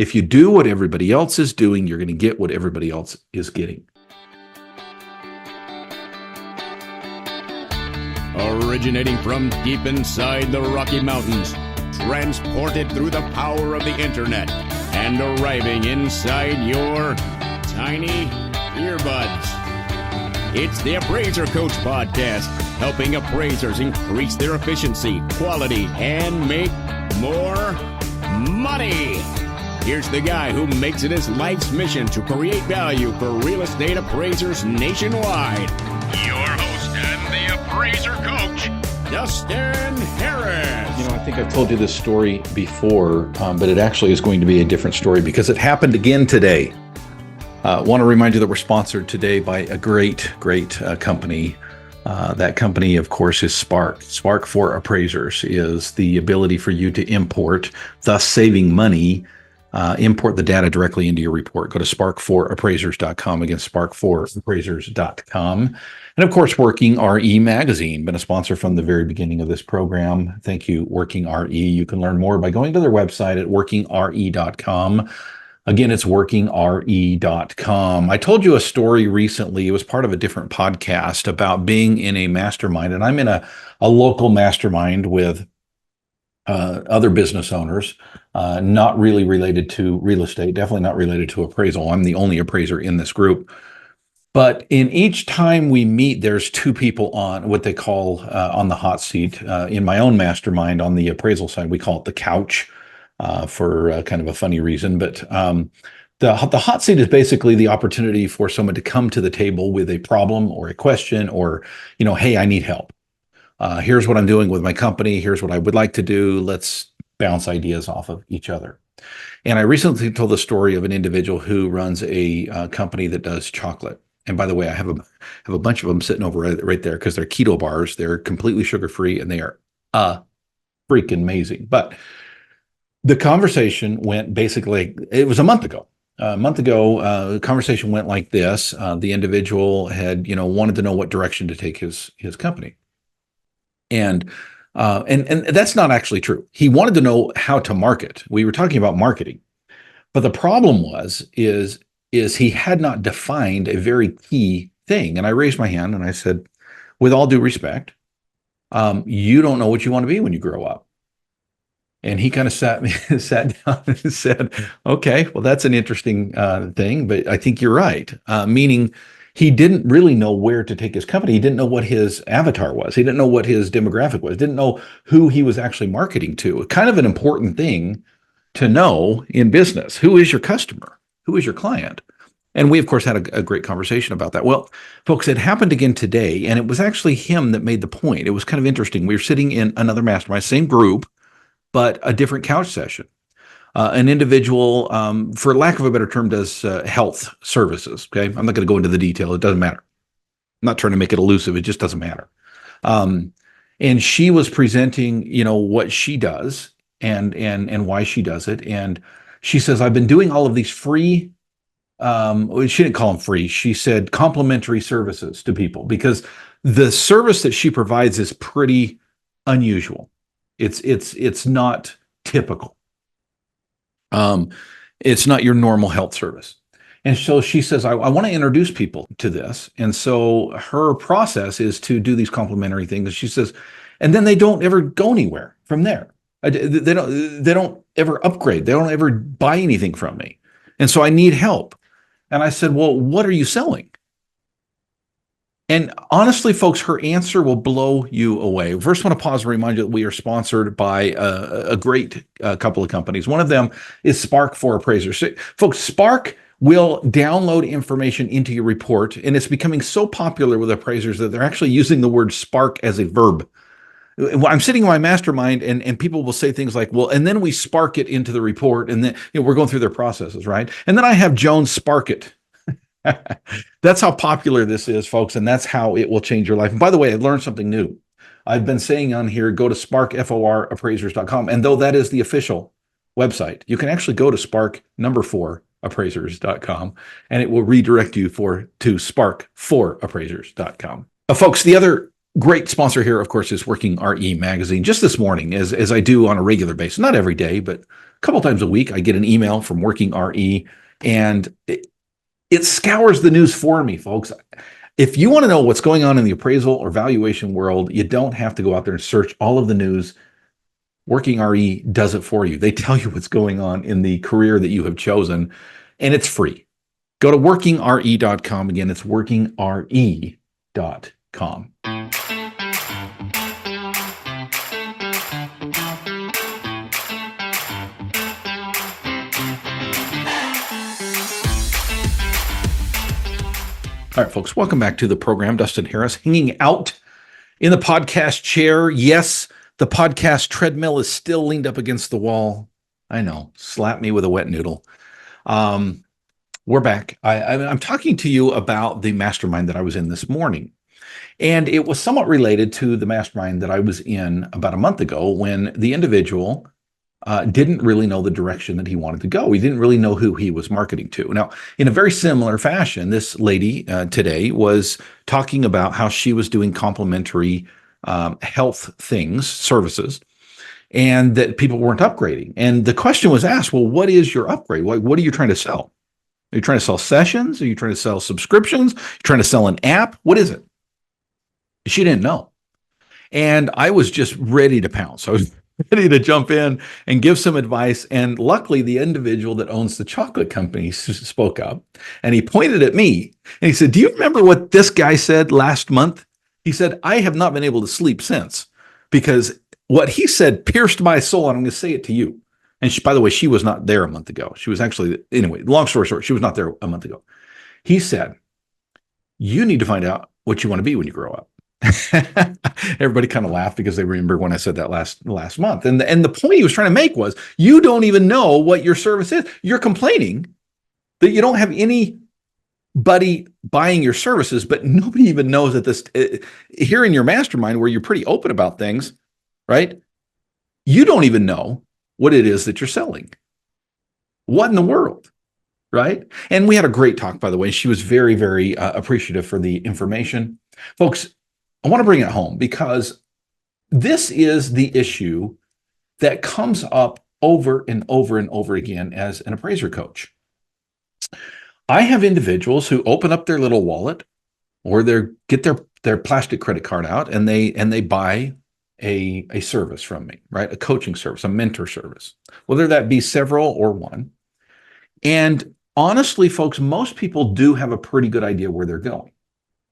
If you do what everybody else is doing, you're going to get what everybody else is getting. Originating from deep inside the Rocky Mountains, transported through the power of the internet, and arriving inside your tiny earbuds. It's the Appraiser Coach Podcast, helping appraisers increase their efficiency, quality, and make more money. Here's the guy who makes it his life's mission to create value for real estate appraisers nationwide. Your host and the Appraiser Coach, Dustin Harris. You know, I think I've told you this story before, but it actually is going to be a different story because it happened again today. I want to remind you that we're sponsored today by a great company. That company, of course, is Spark. Spark for Appraisers is the ability for you to import, thus saving money, import the data directly into your report. Go to spark4appraisers.com. Again, spark4appraisers.com. And of course, Working RE Magazine, been a sponsor from the very beginning of this program. Thank you, Working RE. You can learn more by going to their website at workingre.com. Again, it's workingre.com. I told you a story recently. It was part of a different podcast about being in a mastermind. And I'm in a local mastermind with other business owners, not really related to real estate, definitely not related to appraisal. I'm the only appraiser in this group. But in each time we meet, there's two people on what they call on the hot seat. In my own mastermind on the appraisal side, we call it the couch. For kind of a funny reason, but the hot seat is basically the opportunity for someone to come to the table with a problem or a question or, hey, I need help. Here's what I'm doing with my company. Here's what I would like to do. Let's bounce ideas off of each other. And I recently told the story of an individual who runs a company that does chocolate. And by the way, I have a bunch of them sitting over right there because they're keto bars. They're completely sugar-free and they are freaking amazing. But the conversation went basically, it was a month ago. The conversation went like this. The individual had, wanted to know what direction to take his company. And that's not actually true. He wanted to know how to market. We were talking about marketing. But the problem is he had not defined a very key thing. And I raised my hand and I said, with all due respect, you don't know what you want to be when you grow up. And he kind of sat down and said, okay, well, that's an interesting thing, but I think you're right. Meaning he didn't really know where to take his company. He didn't know what his avatar was. He didn't know what his demographic was. Didn't know who he was actually marketing to. Kind of an important thing to know in business. Who is your customer? Who is your client? And we, of course, had a great conversation about that. Well, folks, it happened again today, and it was actually him that made the point. It was kind of interesting. We were sitting in another mastermind, same group, but a different couch session. An individual, for lack of a better term, does health services. Okay, I'm not going to go into the detail. It doesn't matter. I'm not trying to make it elusive. It just doesn't matter. And she was presenting, what she does and why she does it. And she says, I've been doing all of these free. She didn't call them free. She said complimentary services to people because the service that she provides is pretty unusual. It's not typical. It's not your normal health service. And so she says, I want to introduce people to this. And so her process is to do these complimentary things. And she says, and then they don't ever go anywhere from there. They don't ever upgrade. They don't ever buy anything from me. And so I need help. And I said, well, what are you selling? And honestly, folks, her answer will blow you away. First, I want to pause and remind you that we are sponsored by a great couple of companies. One of them is Spark for Appraisers. So, folks, Spark will download information into your report, and it's becoming so popular with appraisers that they're actually using the word spark as a verb. I'm sitting in my mastermind, and people will say things like, well, and then we spark it into the report, and then we're going through their processes, right? And then I have Joan spark it. That's how popular this is, folks, and that's how it will change your life. And by the way, I learned something new. I've been saying on here, go to spark4appraisers.com, and though that is the official website, you can actually go to spark4appraisers.com, and it will redirect you to spark4appraisers.com. Folks, the other Great sponsor here, of course, is Working RE Magazine. Just this morning, as I do on a regular basis, not every day, but a couple times a week, I get an email from Working RE, and it scours the news for me, folks. If you want to know what's going on in the appraisal or valuation world, you don't have to go out there and search all of the news. Working RE does it for you. They tell you what's going on in the career that you have chosen, and it's free. Go to workingre.com. Again, it's workingre.com. All right, folks, welcome back to the program. Dustin Harris hanging out in the podcast chair. Yes, the podcast treadmill is still leaned up against the wall. I know, slap me with a wet noodle. We're back. I'm talking to you about the mastermind that I was in this morning. And it was somewhat related to the mastermind that I was in about a month ago when the individual didn't really know the direction that he wanted to go. He didn't really know who he was marketing to. Now, in a very similar fashion, this lady today was talking about how she was doing complementary health things, services, and that people weren't upgrading. And the question was asked, well, what is your upgrade? What are you trying to sell? Are you trying to sell sessions? Are you trying to sell subscriptions? Are you trying to sell an app? What is it? She didn't know. And I was just ready to pounce. I was ready to jump in and give some advice. And luckily, the individual that owns the chocolate company spoke up, and he pointed at me and he said, do you remember what this guy said last month? He said, I have not been able to sleep since because what he said pierced my soul. And I'm going to say it to you. And by the way, she was not there a month ago. She was actually, anyway, long story short, she was not there a month ago. He said, you need to find out what you want to be when you grow up. Everybody kind of laughed because they remember when I said that last month. And the point he was trying to make was, you don't even know what your service is. You're complaining that you don't have anybody buying your services, but nobody even knows that this here in your mastermind where you're pretty open about things, right? You don't even know what it is that you're selling. What in the world? Right? And we had a great talk, by the way. She was very, very appreciative for the information. Folks, I want to bring it home because this is the issue that comes up over and over and over again as an appraiser coach. I have individuals who open up their little wallet or get their plastic credit card out and they buy a service from me, right? A coaching service, a mentor service, whether that be several or one. And honestly, folks, most people do have a pretty good idea where they're going,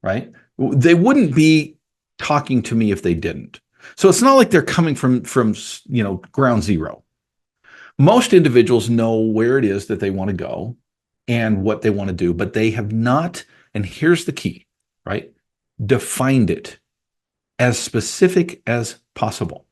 right? They wouldn't be talking to me if they didn't. So it's not like they're coming from ground zero. Most individuals know where it is that they want to go and what they want to do, but they have not, and here's the key, right? Defined it as specific as possible.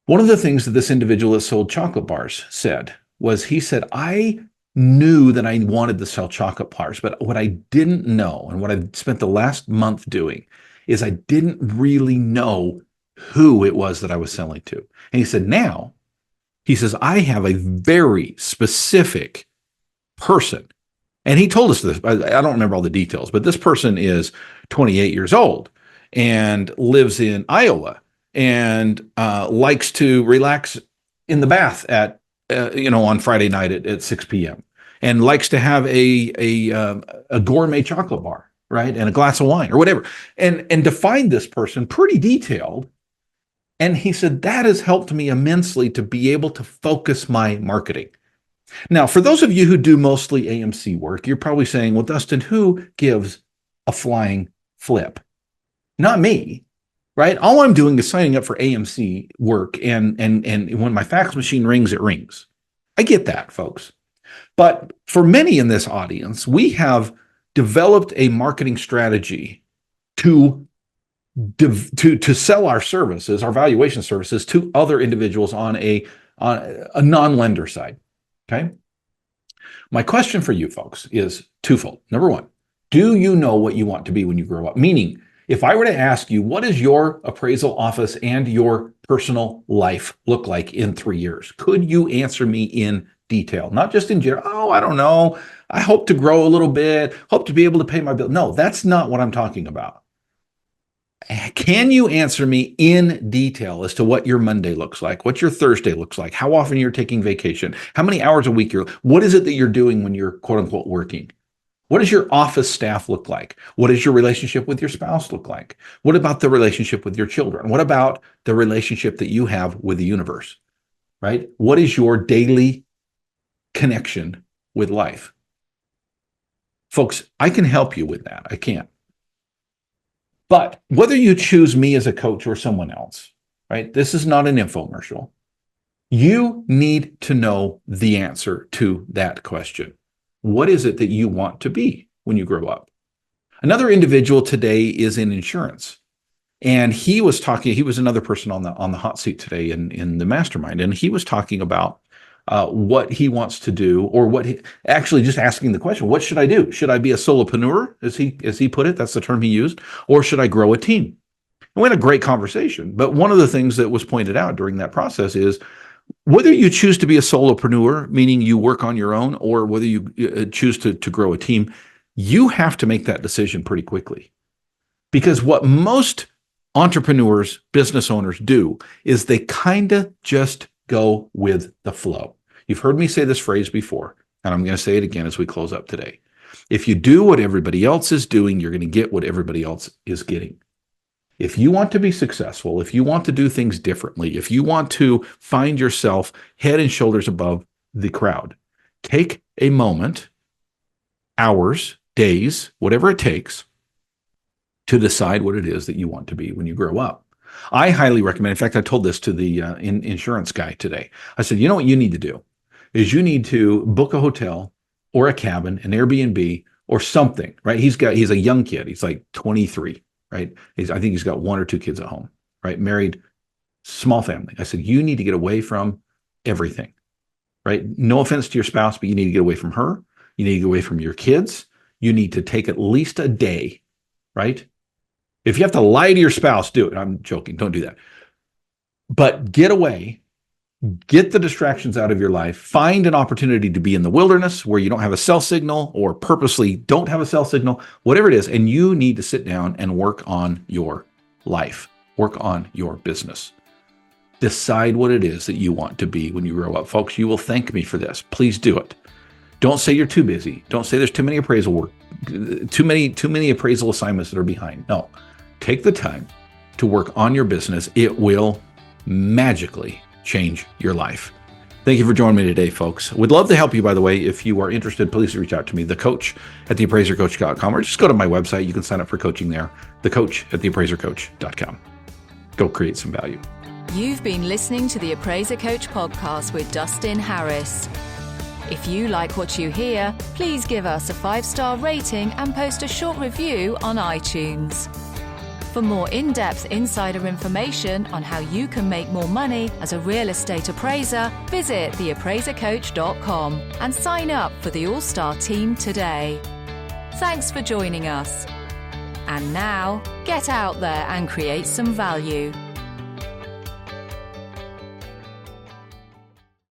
One of the things that this individual that sold chocolate bars said was, he said, I knew that I wanted to sell chocolate bars, but what I didn't know, and what I've spent the last month doing, is I didn't really know who it was that I was selling to. And he said, now, he says, I have a very specific person. And he told us this, I don't remember all the details, but this person is 28 years old and lives in Iowa and likes to relax in the bath at on Friday night at 6 p.m. and likes to have a gourmet chocolate bar, right? And a glass of wine or whatever, and defined this person pretty detailed. And he said, that has helped me immensely to be able to focus my marketing. Now, for those of you who do mostly AMC work, you're probably saying, well, Dustin, who gives a flying flip? Not me. Right? All I'm doing is signing up for AMC work, and when my fax machine rings, it rings. I get that, folks. But for many in this audience, we have developed a marketing strategy to sell our services, our valuation services, to other individuals on a non-lender side. Okay? My question for you folks is twofold. Number one, do you know what you want to be when you grow up? Meaning, if I were to ask you, what does your appraisal office and your personal life look like in 3 years? Could you answer me in detail? Not just in general, oh, I don't know. I hope to grow a little bit, hope to be able to pay my bill. No, that's not what I'm talking about. Can you answer me in detail as to what your Monday looks like, what your Thursday looks like, how often you're taking vacation, how many hours a week what is it that you're doing when you're quote unquote working? What does your office staff look like? What does your relationship with your spouse look like? What about the relationship with your children? What about the relationship that you have with the universe, right? What is your daily connection with life? Folks, I can help you with that. I can. But whether you choose me as a coach or someone else, right? This is not an infomercial. You need to know the answer to that question. What is it that you want to be when you grow up? Another individual today is in insurance. And he was another person on the hot seat today in the mastermind. And he was talking about what he wants to do, or actually just asking the question, what should I do? Should I be a solopreneur, as he put it? That's the term he used. Or should I grow a team? And we had a great conversation. But one of the things that was pointed out during that process is whether you choose to be a solopreneur, meaning you work on your own, or whether you choose to grow a team, you have to make that decision pretty quickly. Because what most entrepreneurs, business owners do is they kind of just go with the flow. You've heard me say this phrase before, and I'm going to say it again as we close up today. If you do what everybody else is doing, you're going to get what everybody else is getting. If you want to be successful, if you want to do things differently, if you want to find yourself head and shoulders above the crowd, take a moment, hours, days, whatever it takes, to decide what it is that you want to be when you grow up. I highly recommend, in fact, I told this to the insurance guy today. I said, you know what you need to do is you need to book a hotel or a cabin, an Airbnb or something, right? He's a young kid. He's like 23, right? I think he's got 1 or 2 kids at home, right? Married, small family. I said, you need to get away from everything, right? No offense to your spouse, but you need to get away from her. You need to get away from your kids. You need to take at least a day, right? If you have to lie to your spouse, do it. I'm joking. Don't do that. But get away, get the distractions out of your life, find an opportunity to be in the wilderness where you don't have a cell signal or purposely don't have a cell signal, whatever it is. And you need to sit down and work on your life, work on your business. Decide what it is that you want to be when you grow up. Folks, you will thank me for this. Please do it. Don't say you're too busy. Don't say there's too many appraisal work, too many appraisal assignments that are behind. No. Take the time to work on your business. It will magically change your life. Thank you for joining me today, folks. We'd love to help you, by the way. If you are interested, please reach out to me, thecoach@theappraisercoach.com, or just go to my website. You can sign up for coaching there, thecoach@theappraisercoach.com. Go create some value. You've been listening to the Appraiser Coach podcast with Dustin Harris. If you like what you hear, please give us a 5-star rating and post a short review on iTunes. For more in-depth insider information on how you can make more money as a real estate appraiser, visit theappraisercoach.com and sign up for the All-Star team today. Thanks for joining us. And now, get out there and create some value.